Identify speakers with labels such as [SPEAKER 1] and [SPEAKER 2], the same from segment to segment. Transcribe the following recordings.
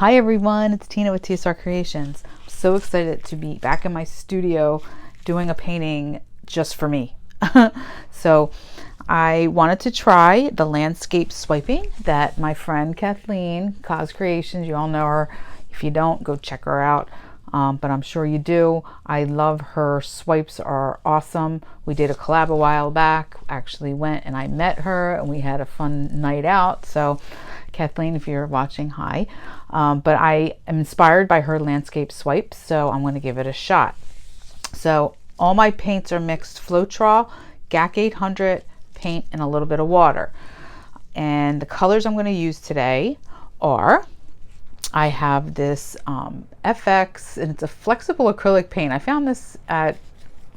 [SPEAKER 1] Hi everyone, it's Tina with TSR Creations. I'm so excited to be back in my studio doing a painting just for me. So I wanted to try the landscape swiping that my friend Cathleen, TSRcreations, you all know her. If you don't, go check her out. But I'm sure you do. I love her swipes, are awesome. We did a collab a while back. Actually went and I met her and we had a fun night out. So Cathleen, if you're watching, hi. But I am inspired by her landscape swipes, so I'm going to give it a shot. So all my paints are mixed Floetrol, GAC 800 paint, and a little bit of water. And the colors I'm going to use today are, I have this FX, and it's a flexible acrylic paint. I found this at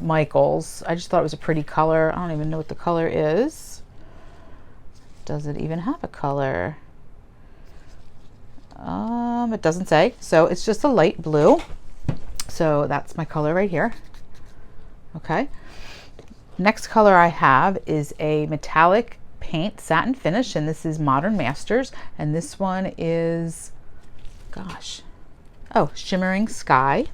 [SPEAKER 1] Michael's. I just thought it was a pretty color. I don't even know what the color is. Does it even have a color? It doesn't say. So it's just a light blue. So that's my color right here. Okay. Next color I have is a metallic paint, satin finish, and this is Modern Masters. And this one is, gosh, oh, Shimmering Sky.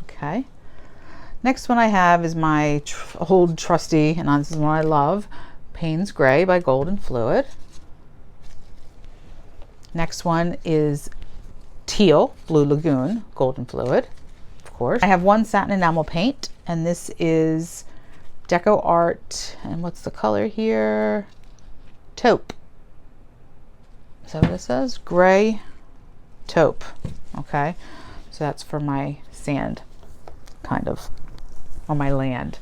[SPEAKER 1] Okay. Next one I have is my old trusty, and this is one I love, Payne's Gray by Golden Fluid. Next one is Teal, Blue Lagoon, Golden Fluid, of course. I have one satin enamel paint, and this is Deco Art, and what's the color here? Taupe. Is that what it says? Gray taupe. Okay, so that's for my sand, kind of, on my land.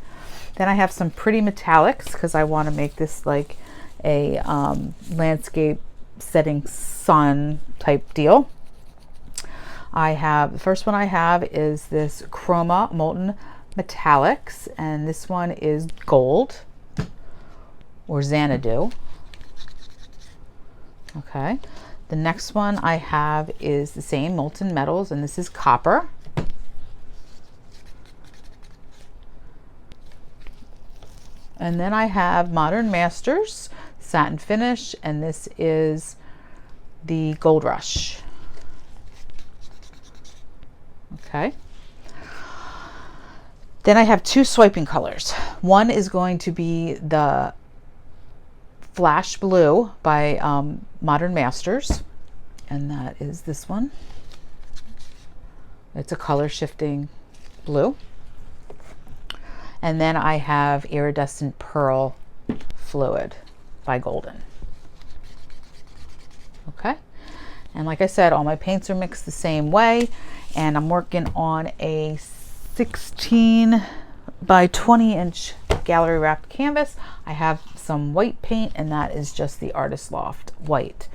[SPEAKER 1] Then I have some pretty metallics because I want to make this like a landscape setting sun type deal. I have, the first one I have is this Chroma Molten Metallics, and this one is gold or Xanadu. Okay, the next one I have is the same Molten Metals, and this is copper. And then I have Modern Masters Satin Finish, and this is the Gold Rush. Okay. Then I have two swiping colors. One is going to be the Flash Blue by Modern Masters, and that is this one. It's a color shifting blue. And then I have Iridescent Pearl Fluid by Golden. Okay. And like I said, all my paints are mixed the same way. And I'm working on a 16 by 20 inch gallery wrapped canvas. I have some white paint, and that is just the Artist Loft white.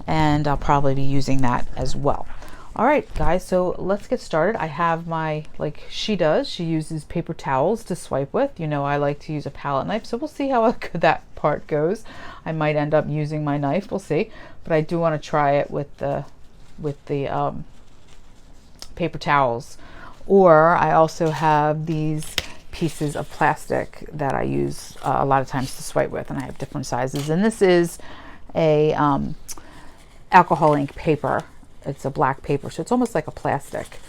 [SPEAKER 1] And I'll probably be using that as well. All right, guys, so let's get started. I have my, like she does, she uses paper towels to swipe with. You know, I like to use a palette knife, so we'll see how good that part goes. I might end up using my knife, we'll see. But I do want to try it with the paper towels. Or I also have these pieces of plastic that I use a lot of times to swipe with, and I have different sizes. And this is a alcohol ink paper. It's a black paper, so it's almost like a plastic.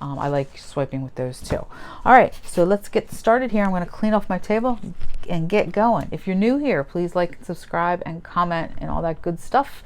[SPEAKER 1] I like swiping with those too. All right, so let's get started here. I'm going to clean off my table and get going. If you're new here, please like and subscribe and comment and all that good stuff.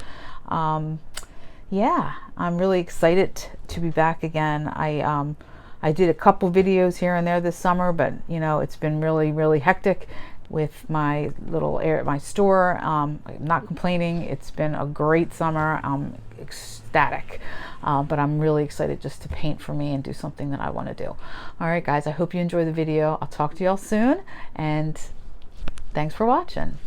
[SPEAKER 1] Yeah, I'm really excited to be back again. I did a couple videos here and there this summer, but you know, it's been really hectic with my my store. I'm not complaining. It's been a great summer. I'm ecstatic, but I'm really excited just to paint for me and do something that I want to do. All right, guys, I hope you enjoy the video. I'll talk to y'all soon, and thanks for watching.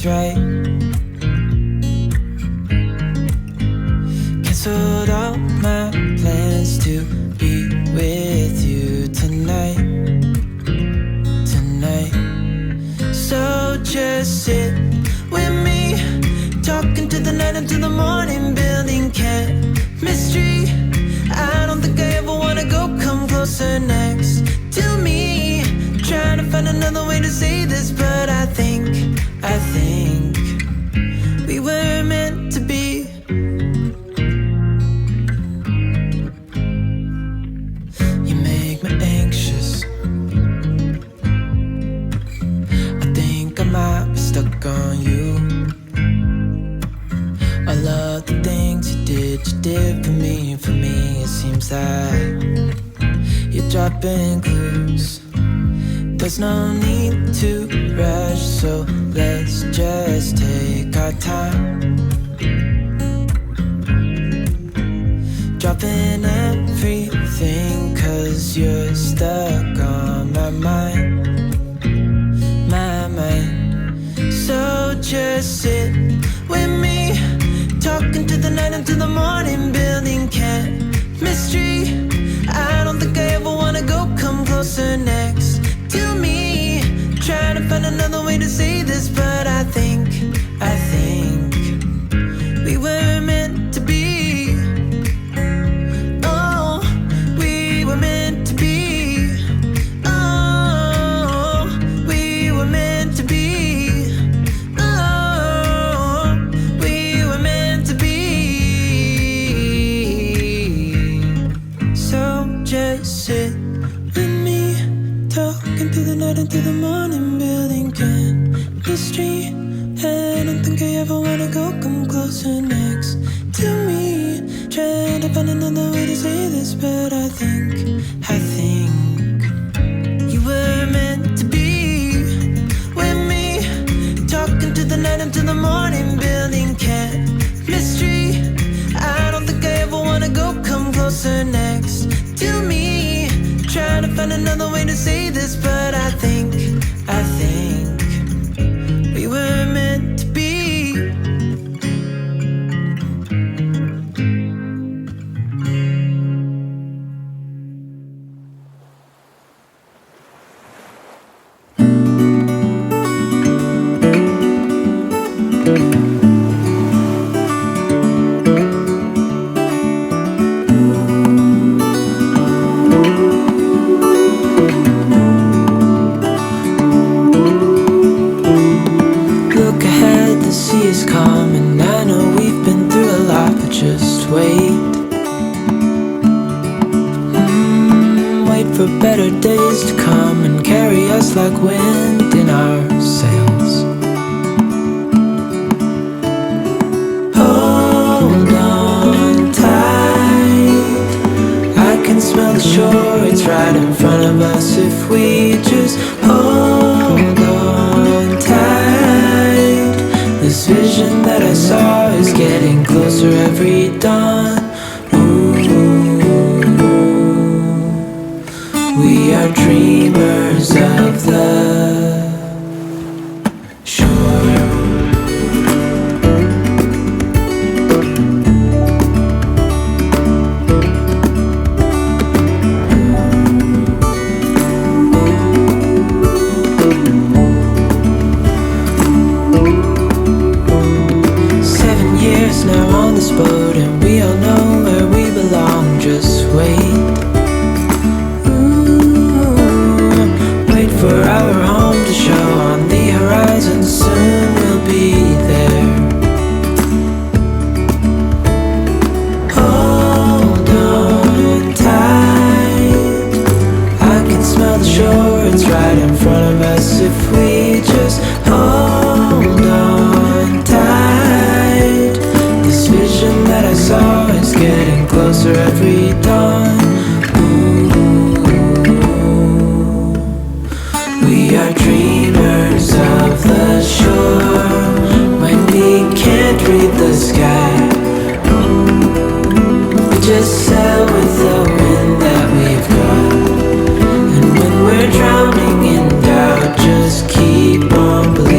[SPEAKER 2] it's right. Canceled all my plans to be with you tonight. So just sit with me, talking to the night until the morning, building chemistry. I don't think I ever wanna go, come closer next to me. Trying to find another way to say this, but I think we were meant to be. You make me anxious. I think I might be stuck on you. I love the things you did for me. For me, it seems that you're dropping clues. There's no need to rush, so let's just take our time. Dropping everything, 'cause you're stuck on my mind. So just sit with me, talking to the night until the morning, building chemistry. I don't think I ever wanna go, come closer next to me. Trying to find another way to say this, but I think we were meant to be. Oh, we were meant to be. Oh, we were meant to be. Oh, we were meant to be. So just sit with me, talking through the night until the morning, building chemistry. I don't think I ever wanna go, come closer next to me. Trying to find another way to say this, but I think you were meant to be with me, talking to the night until the morning, building chemistry. I don't think I ever wanna go, come closer next to me. Trying to find another way to say this, but I think we were meant to be. Look ahead, the sea is calm, and I know we've been through a lot, but just wait. Wait for better days to come and carry us like wind in our sails. Hold on tight, I can smell the shore, it's right in front of us if we just hold on tight. This vision that I saw is getting closer every dawn. Ooh, we are dreamers of the shore. 7 years now on this boat, and we all know where we belong. Just wait. Wait for our home to show on the horizon. Soon we'll be there. Hold on tight, I can smell the shore, it's right in front of us if we just hold on tight. This vision that I saw is getting closer every dawn. We are dreamers of the shore. When we can't read the sky, we just sail with the wind that we've got. And when we're drowning in doubt, just keep on believing.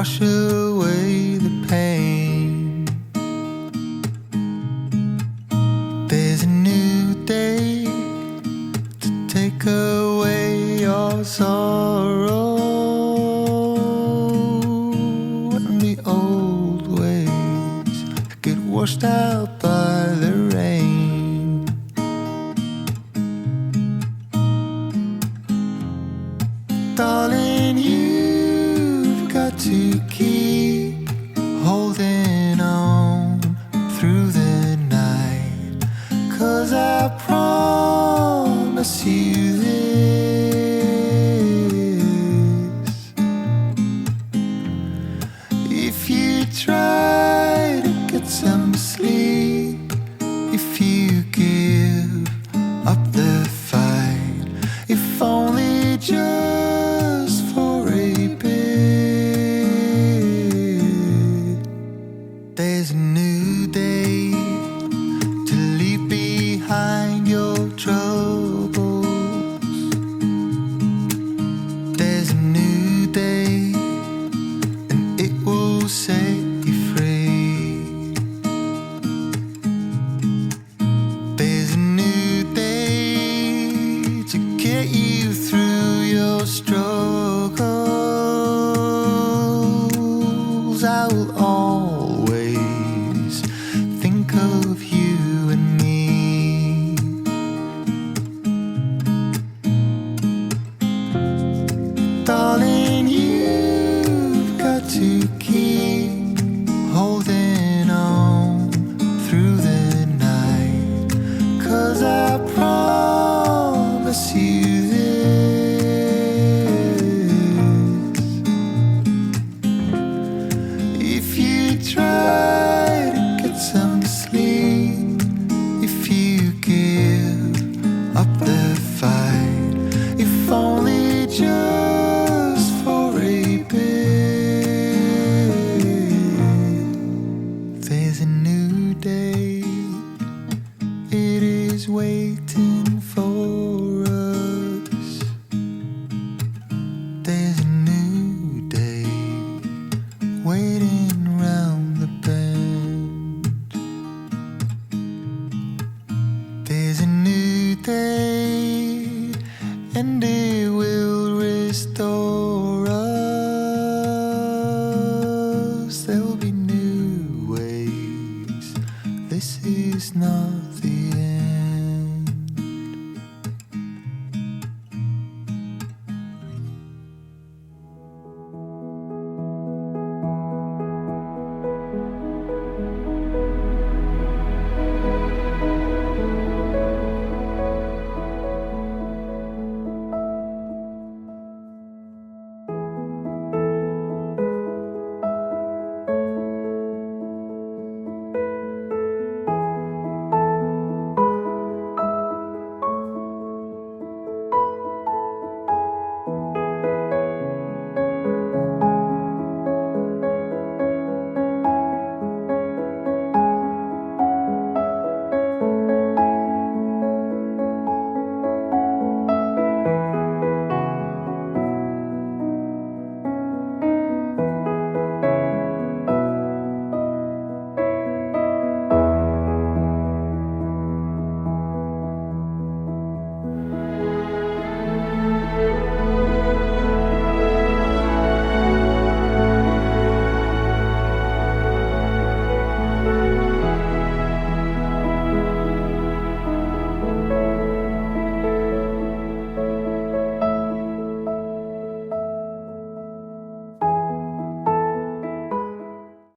[SPEAKER 2] wash away the pain. There's a new day to take away your sorrow, and the old ways get washed out by the rain. Darling, you've got to keep holding on through the night, 'cause I promise you this: if you try to get some sleep, if you give up the fight, if only just for a bit, there's a new day to leave behind your troubles. There's a new day, and it will set you free. There's a new day to get you through your struggles. I will always think of you and me. Darling, you've got to keep holding on through the night, 'cause I promise you this: if you try to get some sleep, if you give up the fight, if only just for a bit, there's a new day. It is waiting for us. There's a new day waiting round the bend. There's a new day, and it will restore us. There'll be new ways. This is not